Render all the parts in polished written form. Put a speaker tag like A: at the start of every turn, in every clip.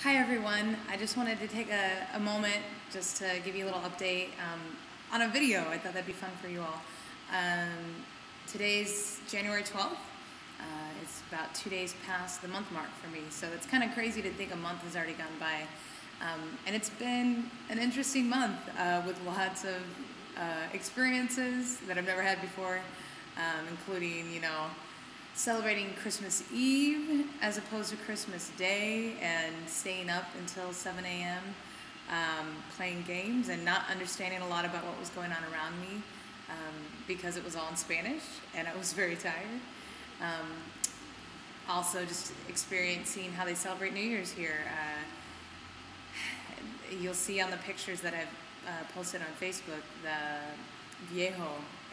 A: Hi everyone, I just wanted to take a moment just to give you a little update on a video. I thought that'd be fun for you all. Today's January 12th. It's about 2 days past the month mark for me, so it's kind of crazy to think a month has already gone by. And it's been an interesting month with lots of experiences that I've never had before, including, celebrating Christmas Eve as opposed to Christmas Day and staying up until 7 a.m. Playing games and not understanding a lot about what was going on around me because it was all in Spanish and I was very tired. Also just experiencing how they celebrate New Year's here. You'll see on the pictures that I've posted on Facebook the viejo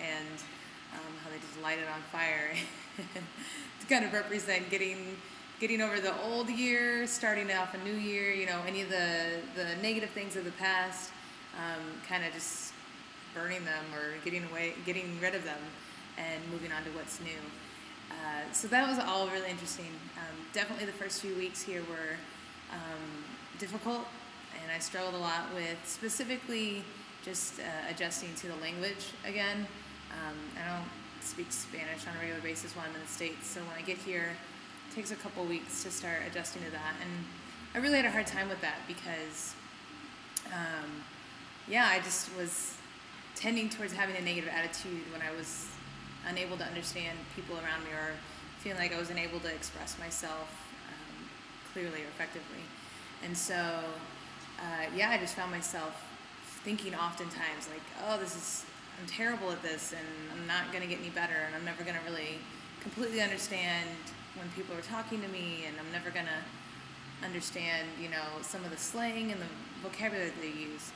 A: and how they just light it on fire to kind of represent getting over the old year, starting off a new year, any of the negative things of the past, kind of just burning them or getting rid of them and moving on to what's new. So that was all really interesting. Definitely the first few weeks here were difficult, and I struggled a lot with specifically just adjusting to the language again. I don't speak Spanish on a regular basis while I'm in the States, so when I get here, it takes a couple weeks to start adjusting to that, and I really had a hard time with that because, I just was tending towards having a negative attitude when I was unable to understand people around me or feeling like I was unable to express myself clearly or effectively. And so, I just found myself thinking oftentimes like, oh, I'm terrible at this and I'm not going to get any better and I'm never going to really completely understand when people are talking to me, and I'm never going to understand, some of the slang and the vocabulary that they use.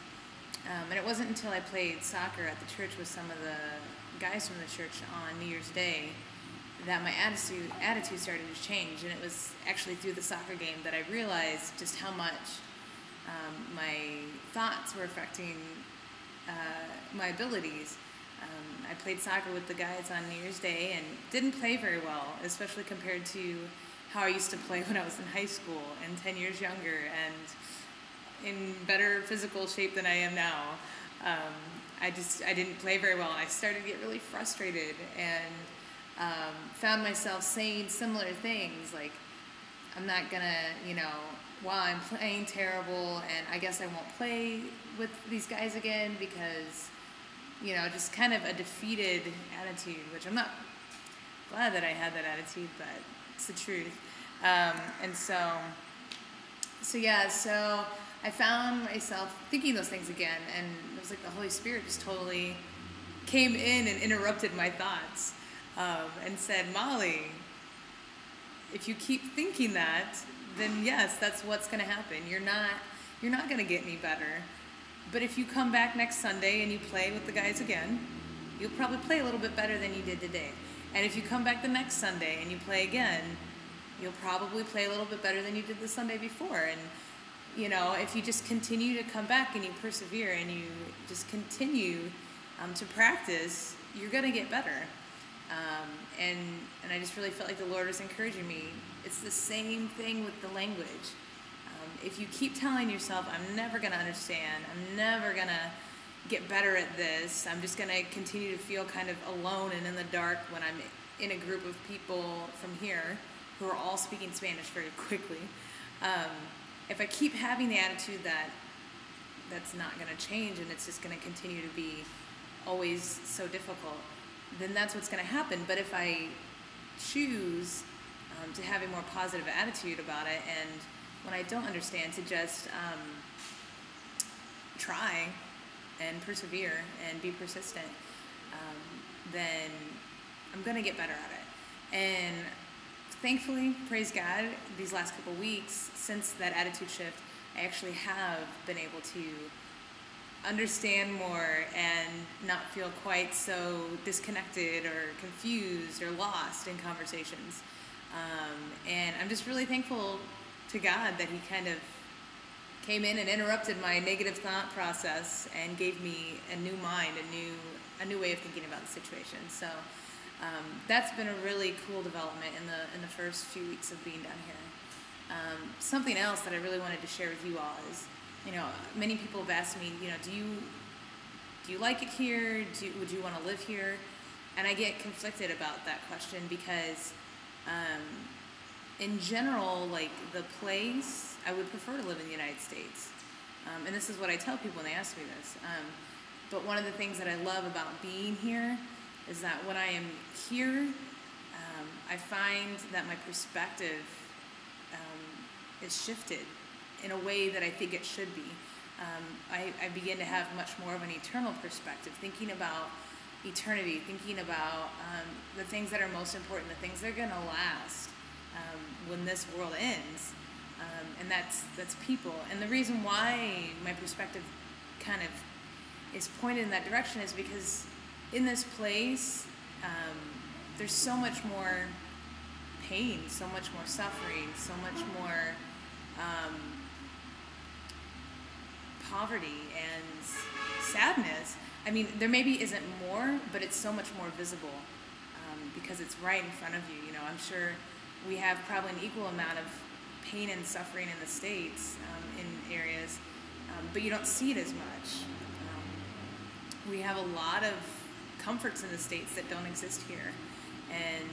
A: And it wasn't until I played soccer at the church with some of the guys from the church on New Year's Day that my attitude started to change, and it was actually through the soccer game that I realized just how much my thoughts were affecting my abilities. I played soccer with the guys on New Year's Day and didn't play very well, especially compared to how I used to play when I was in high school and 10 years younger and in better physical shape than I am now. I didn't play very well. I started to get really frustrated and found myself saying similar things like, I'm not gonna, I'm playing terrible and I guess I won't play with these guys again because, just kind of a defeated attitude, which I'm not glad that I had that attitude, but it's the truth. So I found myself thinking those things again, and it was like the Holy Spirit just totally came in and interrupted my thoughts and said, Molly, if you keep thinking that, then yes, that's what's going to happen. You're not going to get any better. But if you come back next Sunday and you play with the guys again, you'll probably play a little bit better than you did today. And if you come back the next Sunday and you play again, you'll probably play a little bit better than you did the Sunday before. And, if you just continue to come back and you persevere and you just continue to practice, you're going to get better. And I just really felt like the Lord was encouraging me. It's the same thing with the language. If you keep telling yourself, I'm never going to understand, I'm never going to get better at this, I'm just going to continue to feel kind of alone and in the dark when I'm in a group of people from here who are all speaking Spanish very quickly. If I keep having the attitude that that's not going to change and it's just going to continue to be always so difficult, then that's what's going to happen. But if I choose to have a more positive attitude about it, and when I don't understand, to just try and persevere and be persistent, then I'm going to get better at it. And thankfully, praise God, these last couple weeks, since that attitude shift, I actually have been able to understand more and not feel quite so disconnected or confused or lost in conversations. And I'm just really thankful to God that He kind of came in and interrupted my negative thought process and gave me a new mind, a new way of thinking about the situation. So that's been a really cool development in the first few weeks of being down here. Something else that I really wanted to share with you all is, many people have asked me, do you like it here? Would you want to live here? And I get conflicted about that question because, in general, like the place, I would prefer to live in the United States. And this is what I tell people when they ask me this. But one of the things that I love about being here is that when I am here, I find that my perspective is shifted in a way that I think it should be. I begin to have much more of an eternal perspective, thinking about eternity, thinking about the things that are most important, the things that are going to last when this world ends, and that's people. And the reason why my perspective kind of is pointed in that direction is because in this place, there's so much more pain, so much more suffering, so much more poverty and sadness. I mean, there maybe isn't more, but it's so much more visible because it's right in front of you. I'm sure we have probably an equal amount of pain and suffering in the States in areas, but you don't see it as much. We have a lot of comforts in the States that don't exist here, and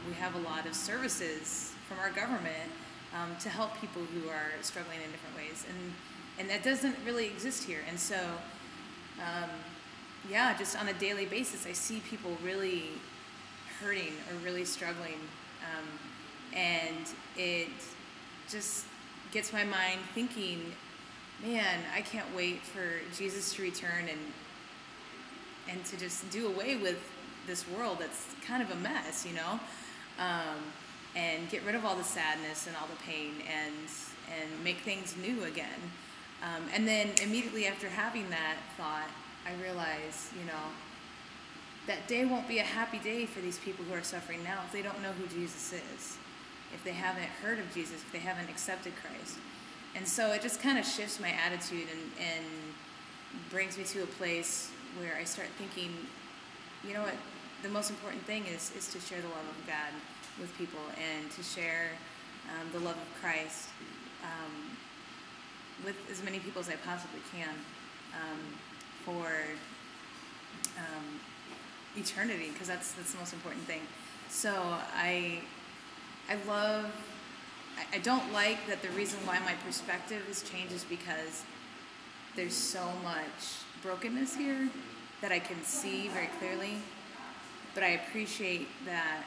A: we have a lot of services from our government to help people who are struggling in different ways, and that doesn't really exist here. And so just on a daily basis, I see people really hurting or really struggling, and it just gets my mind thinking, man, I can't wait for Jesus to return and to just do away with this world that's kind of a mess, and get rid of all the sadness and all the pain and make things new again. And then immediately after having that thought, I realize, that day won't be a happy day for these people who are suffering now if they don't know who Jesus is, if they haven't heard of Jesus, if they haven't accepted Christ. And so it just kind of shifts my attitude and brings me to a place where I start thinking, you know what, the most important thing is to share the love of God with people and to share the love of Christ with as many people as I possibly can for eternity, because that's the most important thing. So I don't like that the reason why my perspective has changed is because there's so much brokenness here that I can see very clearly, but I appreciate that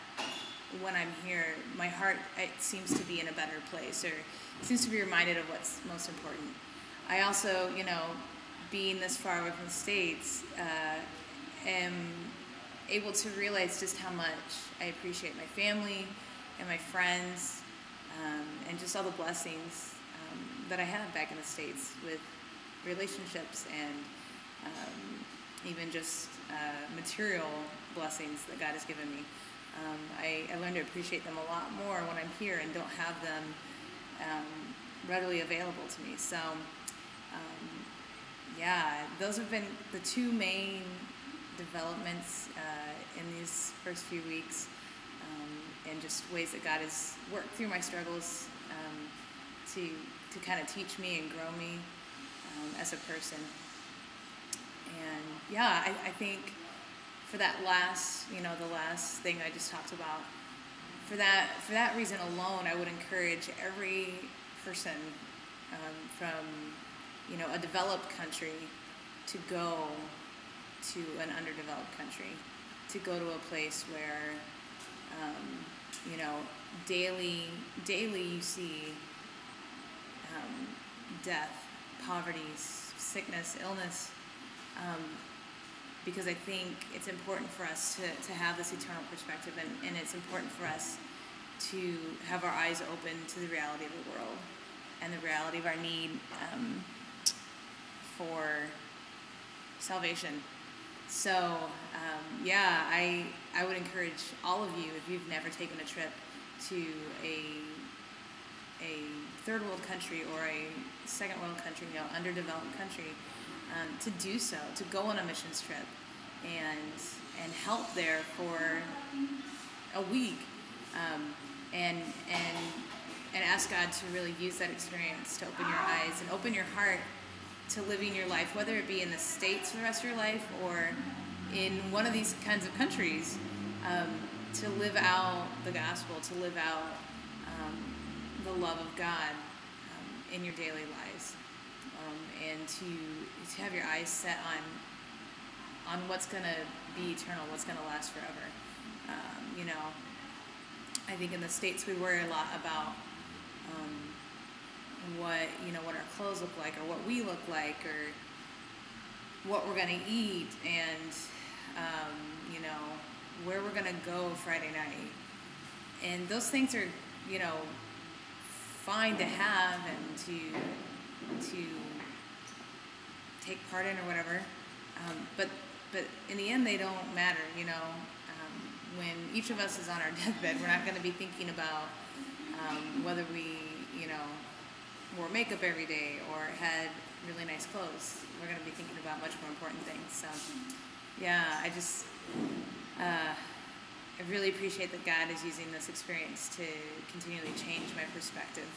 A: when I'm here, my heart, it seems to be in a better place, or seems to be reminded of what's most important. I also, being this far away from the States, am able to realize just how much I appreciate my family and my friends, and just all the blessings that I have back in the States with relationships and even just material blessings that God has given me. I learn to appreciate them a lot more when I'm here and don't have them readily available to me. So, those have been the two main developments in these first few weeks, and just ways that God has worked through my struggles to kind of teach me and grow me as a person. And I think for that last, the last thing I just talked about, for that reason alone, I would encourage every person from a developed country to go to an underdeveloped country, to go to a place where daily you see death, poverty, sickness, illness, because I think it's important for us to have this eternal perspective, and it's important for us to have our eyes open to the reality of the world and the reality of our need for salvation. So, I would encourage all of you, if you've never taken a trip to a third world country or a second world country, underdeveloped country, to do so, to go on a missions trip and help there for a week, and and ask God to really use that experience to open your eyes and open your heart to living your life, whether it be in the States for the rest of your life or in one of these kinds of countries, to live out the gospel, to live out the love of God in your daily lives, and to have your eyes set on what's going to be eternal, what's going to last forever. You know, I think in the States we worry a lot about what our clothes look like, or what we look like, or what we're going to eat, and where we're going to go Friday night. And those things are, fine to have and to take part in or whatever. But in the end, they don't matter, when each of us is on our deathbed, we're not going to be thinking about whether we, wore makeup every day or had really nice clothes. We're going to be thinking about much more important things. So, yeah, I really appreciate that God is using this experience to continually change my perspective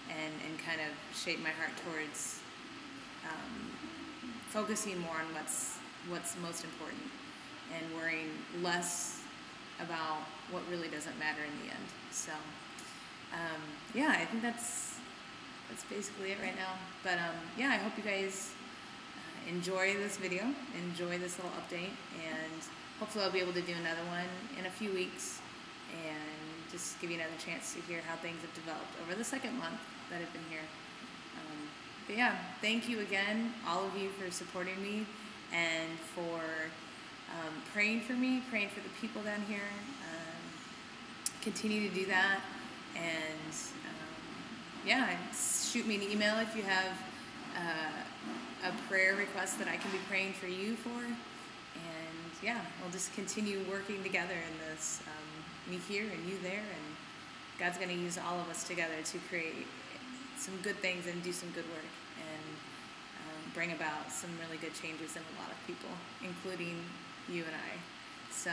A: and kind of shape my heart towards focusing more on what's most important and worrying less about what really doesn't matter in the end. So, I think that's basically it right now. But I hope you guys enjoy this video, enjoy this little update, and hopefully I'll be able to do another one in a few weeks and just give you another chance to hear how things have developed over the second month that I've been here. Thank you again, all of you, for supporting me and for praying for me, praying for the people down here. Continue to do that, and shoot me an email if you have a prayer request that I can be praying for you for. And we'll just continue working together in this, me here and you there, and God's going to use all of us together to create some good things and do some good work and bring about some really good changes in a lot of people, including you and I. So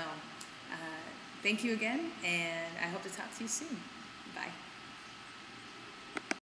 A: thank you again, and I hope to talk to you soon. Bye.